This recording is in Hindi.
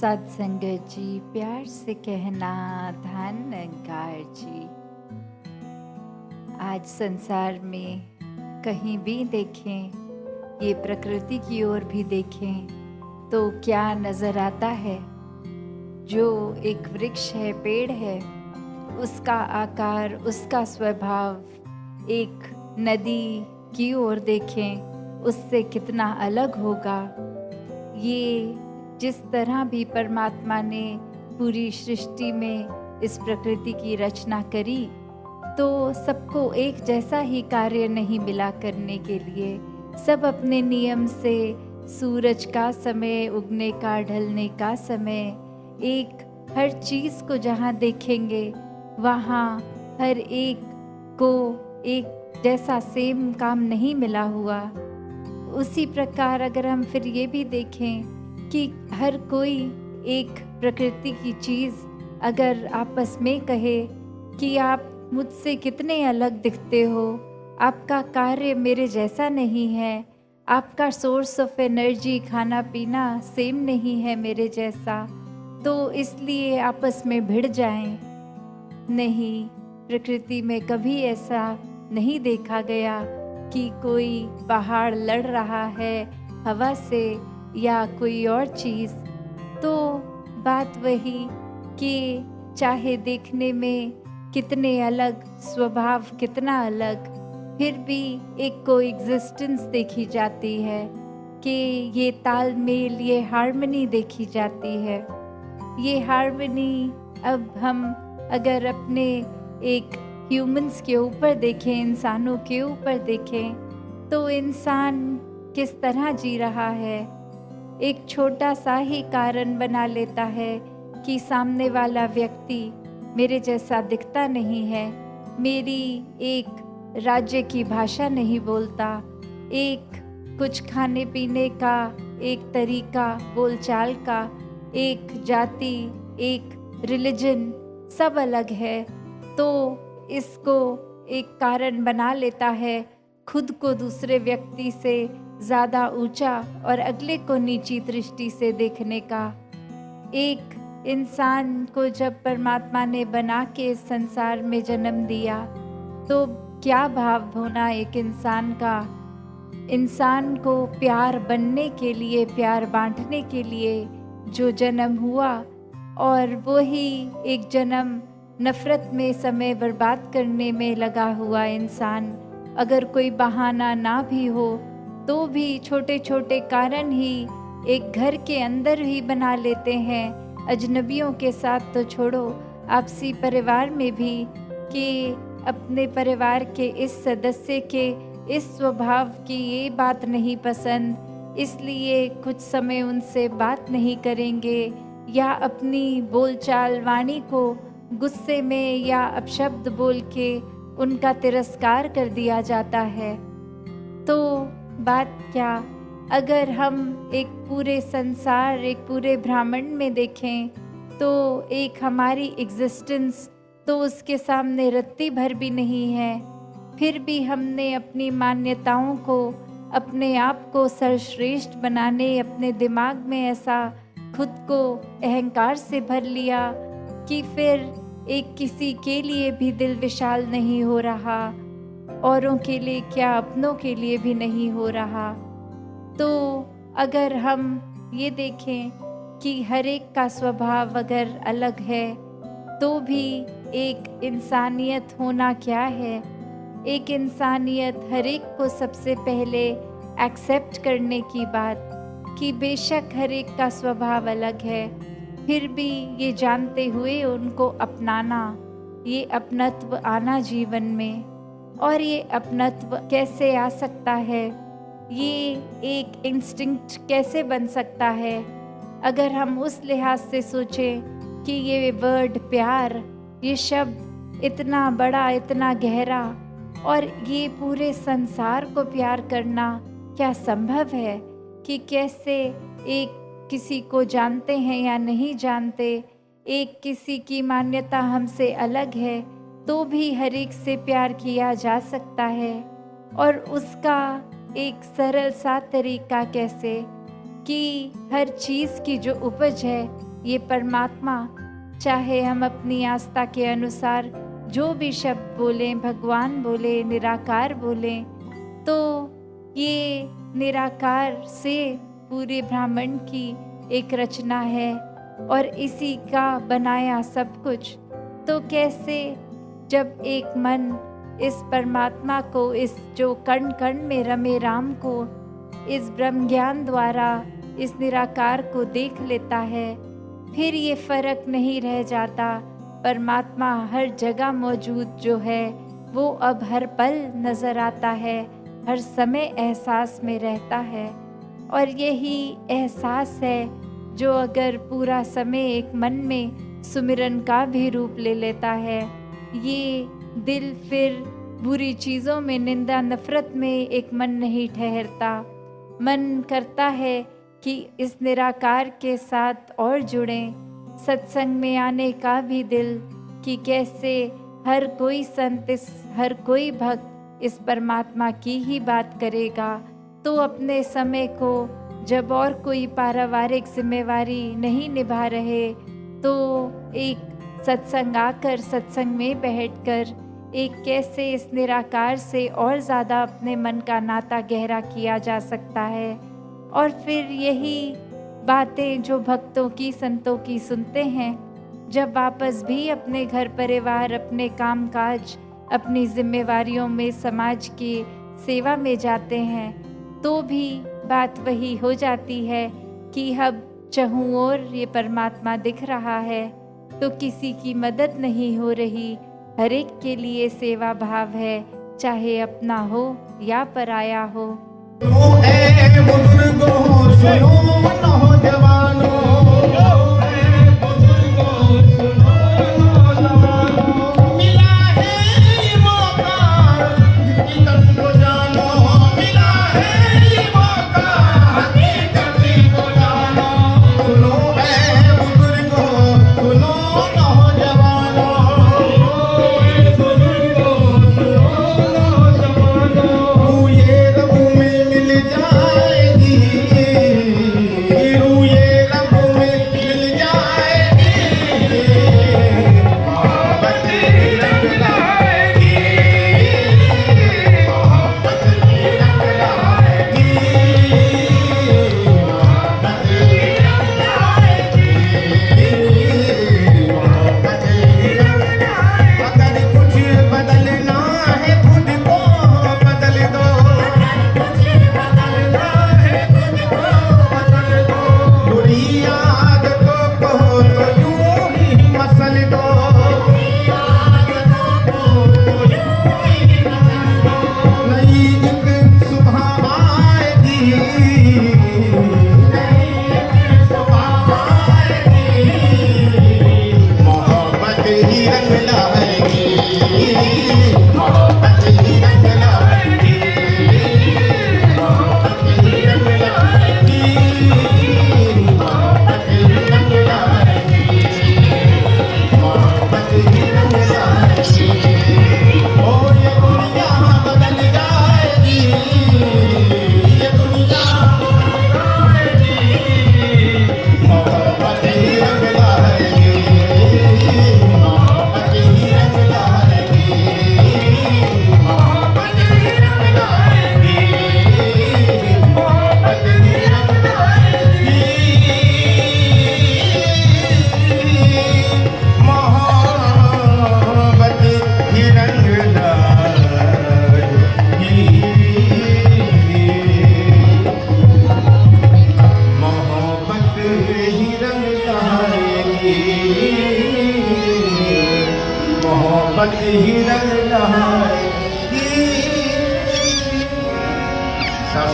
सत्संगत जी, प्यार से कहना धन निरंकार जी। आज संसार में कहीं भी देखें, ये प्रकृति की ओर भी देखें तो क्या नजर आता है। जो एक वृक्ष है, पेड़ है, उसका आकार, उसका स्वभाव एक नदी की ओर देखें उससे कितना अलग होगा। ये जिस तरह भी परमात्मा ने पूरी सृष्टि में इस प्रकृति की रचना करी, तो सबको एक जैसा ही कार्य नहीं मिला करने के लिए। सब अपने नियम से सूरज का समय, उगने का, ढलने का समय, एक हर चीज़ को जहाँ देखेंगे वहाँ हर एक को एक जैसा सेम काम नहीं मिला हुआ। उसी प्रकार अगर हम फिर ये भी देखें कि हर कोई एक प्रकृति की चीज़ अगर आपस में कहे कि आप मुझसे कितने अलग दिखते हो, आपका कार्य मेरे जैसा नहीं है, आपका सोर्स ऑफ एनर्जी, खाना पीना सेम नहीं है मेरे जैसा, तो इसलिए आपस में भिड़ जाएं। नहीं, प्रकृति में कभी ऐसा नहीं देखा गया कि कोई पहाड़ लड़ रहा है हवा से या कोई और चीज़। तो बात वही कि चाहे देखने में कितने अलग, स्वभाव कितना अलग, फिर भी एक कोएग्जिस्टेंस देखी जाती है कि ये तालमेल, ये हार्मनी देखी जाती है। ये हार्मनी अब हम अगर अपने एक ह्यूमंस के ऊपर देखें, इंसानों के ऊपर देखें, तो इंसान किस तरह जी रहा है। एक छोटा सा ही कारण बना लेता है कि सामने वाला व्यक्ति मेरे जैसा दिखता नहीं है, मेरी एक राज्य की भाषा नहीं बोलता, एक कुछ खाने पीने का एक तरीका, बोलचाल का, एक जाति, एक रिलीजन सब अलग है, तो इसको एक कारण बना लेता है खुद को दूसरे व्यक्ति से ज़्यादा ऊंचा और अगले को नीची दृष्टि से देखने का। एक इंसान को जब परमात्मा ने बना के इस संसार में जन्म दिया, तो क्या भाव होना एक इंसान का। इंसान को प्यार बनने के लिए, प्यार बांटने के लिए जो जन्म हुआ, और वही एक जन्म नफ़रत में समय बर्बाद करने में लगा हुआ इंसान, अगर कोई बहाना ना भी हो तो भी छोटे छोटे कारण ही एक घर के अंदर ही बना लेते हैं। अजनबियों के साथ तो छोड़ो, आपसी परिवार में भी, कि अपने परिवार के इस सदस्य के इस स्वभाव की ये बात नहीं पसंद, इसलिए कुछ समय उनसे बात नहीं करेंगे, या अपनी बोलचाल वाणी को गुस्से में या अपशब्द बोल के उनका तिरस्कार कर दिया जाता है। तो बात क्या, अगर हम एक पूरे संसार, एक पूरे ब्रह्मांड में देखें, तो एक हमारी एग्जिस्टेंस तो उसके सामने रत्ती भर भी नहीं है। फिर भी हमने अपनी मान्यताओं को, अपने आप को सर्वश्रेष्ठ बनाने, अपने दिमाग में ऐसा खुद को अहंकार से भर लिया कि फिर एक किसी के लिए भी दिल विशाल नहीं हो रहा, औरों के लिए क्या, अपनों के लिए भी नहीं हो रहा। तो अगर हम ये देखें कि हर एक का स्वभाव अगर अलग है, तो भी एक इंसानियत होना क्या है। एक इंसानियत हर एक को सबसे पहले एक्सेप्ट करने की बात, कि बेशक हर एक का स्वभाव अलग है, फिर भी ये जानते हुए उनको अपनाना, ये अपनत्व आना जीवन में। और ये अपनत्व कैसे आ सकता है, ये एक इंस्टिंक्ट कैसे बन सकता है, अगर हम उस लिहाज से सोचें कि ये वर्ड प्यार, ये शब्द इतना बड़ा, इतना गहरा, और ये पूरे संसार को प्यार करना क्या संभव है। कि कैसे एक किसी को जानते हैं या नहीं जानते, एक किसी की मान्यता हमसे अलग है, तो भी हर एक से प्यार किया जा सकता है। और उसका एक सरल सा तरीका कैसे, कि हर चीज़ की जो उपज है ये परमात्मा, चाहे हम अपनी आस्था के अनुसार जो भी शब्द बोलें, भगवान बोले, निराकार बोलें, तो ये निराकार से पूरे ब्रह्मांड की एक रचना है और इसी का बनाया सब कुछ। तो कैसे जब एक मन इस परमात्मा को, इस जो कण कण में रमे राम को, इस ब्रह्म ज्ञान द्वारा इस निराकार को देख लेता है, फिर ये फर्क नहीं रह जाता। परमात्मा हर जगह मौजूद जो है वो अब हर पल नजर आता है, हर समय एहसास में रहता है। और यही एहसास है जो अगर पूरा समय एक मन में सुमिरन का भी रूप ले लेता है, ये दिल फिर बुरी चीज़ों में, निंदा नफरत में एक मन नहीं ठहरता। मन करता है कि इस निराकार के साथ और जुड़ें, सत्संग में आने का भी दिल कि कैसे हर कोई संत, हर कोई भक्त इस परमात्मा की ही बात करेगा। तो अपने समय को जब और कोई पारिवारिक जिम्मेवारी नहीं निभा रहे, तो एक सत्संग आकर, सत्संग में बैठकर एक कैसे इस निराकार से और ज़्यादा अपने मन का नाता गहरा किया जा सकता है। और फिर यही बातें जो भक्तों की, संतों की सुनते हैं, जब वापस भी अपने घर परिवार, अपने कामकाज, अपनी जिम्मेवारियों में, समाज की सेवा में जाते हैं, तो भी बात वही हो जाती है कि अब चहूँ और ये परमात्मा दिख रहा है, तो किसी की मदद नहीं हो रही, हर एक के लिए सेवा भाव है, चाहे अपना हो या पराया हो। बुजुर्गों सुनो, नौजवानों मिला है ये मौका, हकीकत को जानो, मिला है ये मौका, हकीकत को जानो। सुनो बुजुर्गों, सुनो नौजवानों, तू ये रब में मिल जाएगी, तू ये रब में मिल जाएगी, मोहब्बत ही रंग लाएगी, मोहब्बत ही रंग लाएगी, मोहब्बत ही रंग लाएगी, मोहब्बत ही रंग लाएगी। अगर कुछ बदलना है खुद को बदल दो, बदलना है खुद को बदल दो, बुरी आदतों को तो यूं ही मसल दो, बुरी आदतों को तो यूं ही मसल दो। नई एक सुबह आएगी, नई एक सुबह आएगी, मोहब्बत ही रंग लाएगी, मोहब्बत ही रंग लाएगी, मोहब्बत ही रंग लाएगी, मोहब्बत ही रंग लाएगी, मोहब्बत ही रंग लाएगी। ओ ये दुनिया बदल जाएगी, ये दुनिया बदल जाएगी, मोहब्बत ही रंग लाएगी, मोहब्बत ही रंग लाएगी, मोहब्बत ही रंग लाएगी, मोहब्बत ही रंग लाएगी, मोहब्बत ही रंग लाएगी, मोहब्बत ही रंग लाएगी, मोहब्बत ही रंग लाएगी। सच